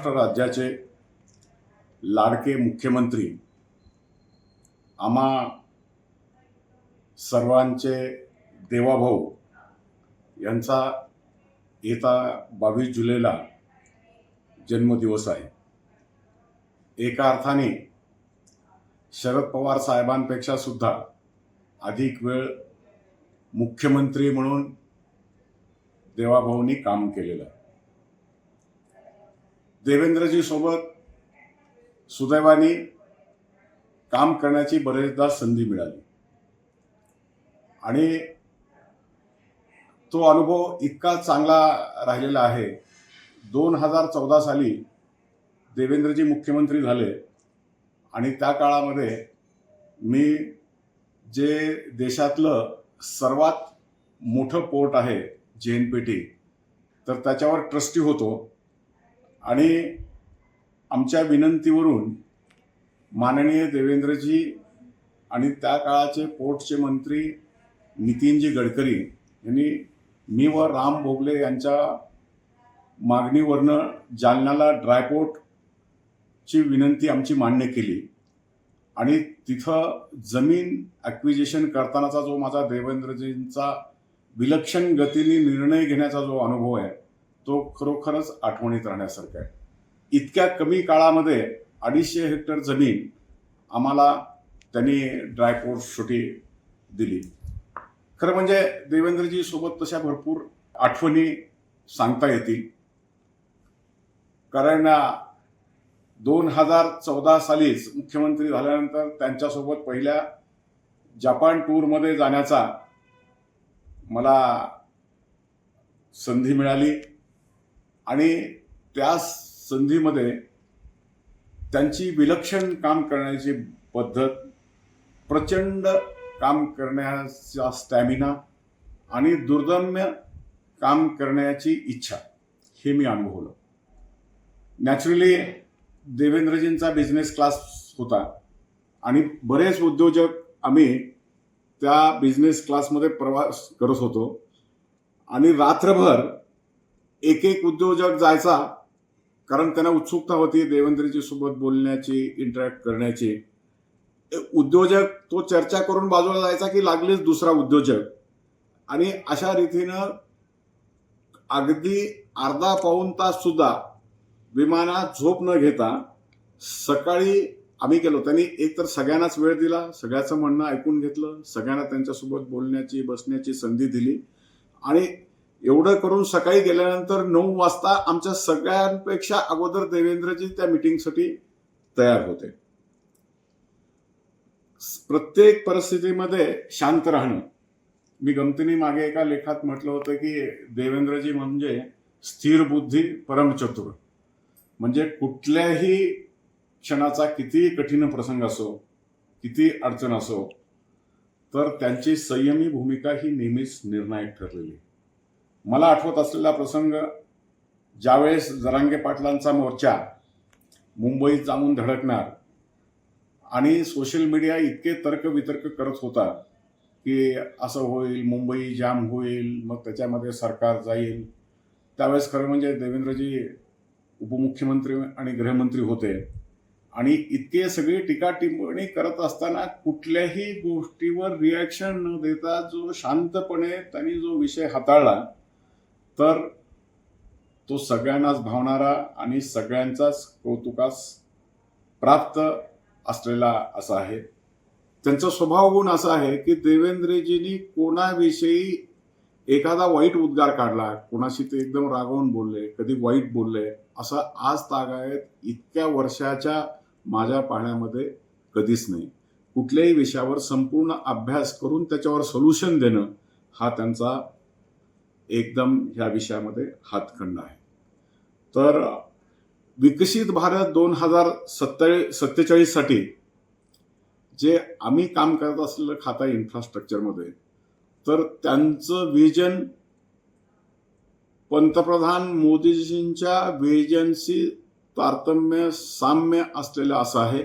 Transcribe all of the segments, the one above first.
महाराष्ट्र राज्याचे लाडके मुख्यमंत्री, आम्हा सर्वांचे देवाभाऊ यांचा येता 22 जुलैला जन्मदिवस आहे. एका अर्थाने शरद पवार साहेबांपेक्षा सुद्धा अधिक वेळ मुख्यमंत्री म्हणून देवाभाऊंनी काम केलेलं आहे. देवेंद्रजी सोबत सुदैवाने काम करण्याची बरेचदा संधी मिळाली आणि तो अनुभव इतका चांगला राहिलेला आहे. 2014 साली देवेंद्रजी मुख्यमंत्री झाले आणि त्या काळामध्ये मी जे देशातलं सर्वात मोठं पोर्ट आहे JNPT, तर त्याच्यावर ट्रस्टी होतो आणि आमच्या विनंतीवरून माननीय देवेंद्रजी आणि त्या काळाचे पोर्टचे मंत्री नितीनजी गडकरी यांनी मी व राम भोगले यांच्या मागणीवरनं जालन्याला ड्रायपोर्टची विनंती आमची मान्य केली आणि तिथं जमीन ॲक्विजिशन करतानाचा जो माझा देवेंद्रजींचा विलक्षण गतीने निर्णय घेण्याचा जो अनुभव आहे तो खरोखरच आठवणीत राहण्यासारखा आहे. इतक्या कमी काळामध्ये 250 हेक्टर जमीन आम्हाला त्यांनी ड्रायपोर्टसाठी दिली. खरं म्हणजे देवेंद्रजी सोबत तशा भरपूर आठवणी सांगता येतील. कारण 2014 सालीच मुख्यमंत्री झाल्यानंतर त्यांच्यासोबत पहिल्या जपान टूरमध्ये जाण्याचा मला संधी मिळाली आणि त्या संधीमध्ये त्यांची विलक्षण काम करण्याची पद्धत, प्रचंड काम करण्याचा स्टॅमिना आणि दुर्दम्य काम करण्याची इच्छा हे मी अनुभवलं. नॅचरली देवेंद्रजींचा बिझनेस क्लास होता आणि बरेच उद्योजक आम्ही त्या बिझनेस क्लासमध्ये प्रवास करत होतो आणि रात्रभर एक एक उद्योजक जायचा, कारण त्यांना उत्सुकता होती देवेंद्रजी सोबत बोलण्याची, इंटरॅक्ट करण्याची. उद्योजक तो चर्चा करून बाजूला जायचा की लागलीच दुसरा उद्योजक, आणि अशा रीतीनं अगदी अर्धा पाऊण तास सुद्धा विमानात झोप न घेता सकाळी आम्ही गेलो. त्यांनी एकतर सगळ्यांनाच वेळ दिला, सगळ्याचं म्हणणं ऐकून घेतलं, सगळ्यांना त्यांच्यासोबत बोलण्याची, बसण्याची संधी दिली आणि एवढं करून सकाळी गेल्यानंतर 9 वाजता आमच्या सगळ्यांपेक्षा अगोदर देवेंद्रजी त्या मीटिंगसाठी तयार होते. प्रत्येक परिस्थितीमध्ये शांत राहणं. मी गमतीने मागे एका लेखात म्हटलं होतं की देवेंद्रजी म्हणजे स्थिर बुद्धी परमचतुर. म्हणजे कुठल्याही क्षणाचा किती कठीण प्रसंग असो, किती अडचण असो, तर त्यांची संयमी भूमिका ही नेहमीच निर्णायक ठरलेली. मला आठवत असलेला प्रसंग, ज्यावेळेस जरांगे पाटलांचा मोर्चा मुंबईत जाऊन धडकणार आणि सोशल मीडिया इतके तर्कवितर्क करत होता की असं होईल, मुंबई जाम होईल, मग त्याच्यामध्ये सरकार जाईल. त्यावेळेस खरं म्हणजे देवेंद्रजी उपमुख्यमंत्री आणि गृहमंत्री होते आणि इतके सगळी टीका टिप्पणी करत असताना कुठल्याही गोष्टीवर रिॲक्शन न देता जो शांतपणे त्यांनी जो विषय हाताळला, तर तो सगळ्यांनाच भावणारा आणि सगळ्यांचाच कौतुकास प्राप्त असलेला असा आहे. त्यांचा स्वभाव गुण असा आहे की देवेंद्रजींनी कोणाविषयी एखादा वाईट उद्गार काढला, कोणाशी ते एकदम रागावून बोलले, कधी वाईट बोलले, असं आज तागायत इतक्या वर्षाच्या माझ्या पाहण्यामध्ये कधीच नाही. कुठल्याही विषयावर संपूर्ण अभ्यास करून त्याच्यावर सोल्युशन देणं हा त्यांचा एकदम ह्या विषयामध्ये हातखंड आहे. तर विकसित भारत 2047 साठी जे आम्ही काम करत असलेलं खातं इन्फ्रास्ट्रक्चरमध्ये, तर त्यांचं विजन पंतप्रधान मोदीजींच्या विजनशी तारतम्य साम्य असलेलं असं आहे.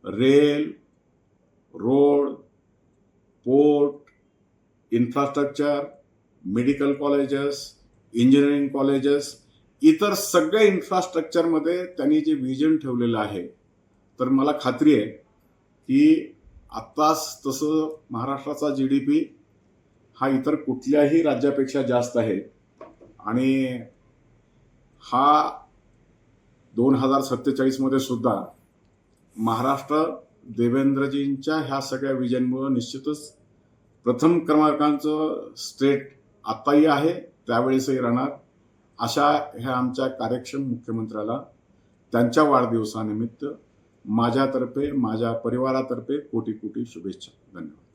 Rail, road, port, infrastructure, medical colleges, engineering colleges इतर सगळ्या इन्फ्रास्ट्रक्चरमध्ये त्यांनी जे विजन ठेवलेलं आहे, तर मला खात्री आहे की आत्ताच तसं महाराष्ट्राचा GDP हा इतर कुठल्याही राज्यापेक्षा जास्त आहे आणि हा 2047 मध्ये सुद्धा महाराष्ट्र देवेंद्रजींच्या ह्या सगळ्या विजनमुळे निश्चितच प्रथम क्रमांकाचं स्टेट आत्ताही आहे, त्यावेळेसही राहणार. अशा ह्या आमच्या कार्यक्षम मुख्यमंत्र्याला त्यांच्या वाढदिवसानिमित्त माझ्यातर्फे, माझ्या परिवारातर्फे कोटी कोटी शुभेच्छा. धन्यवाद.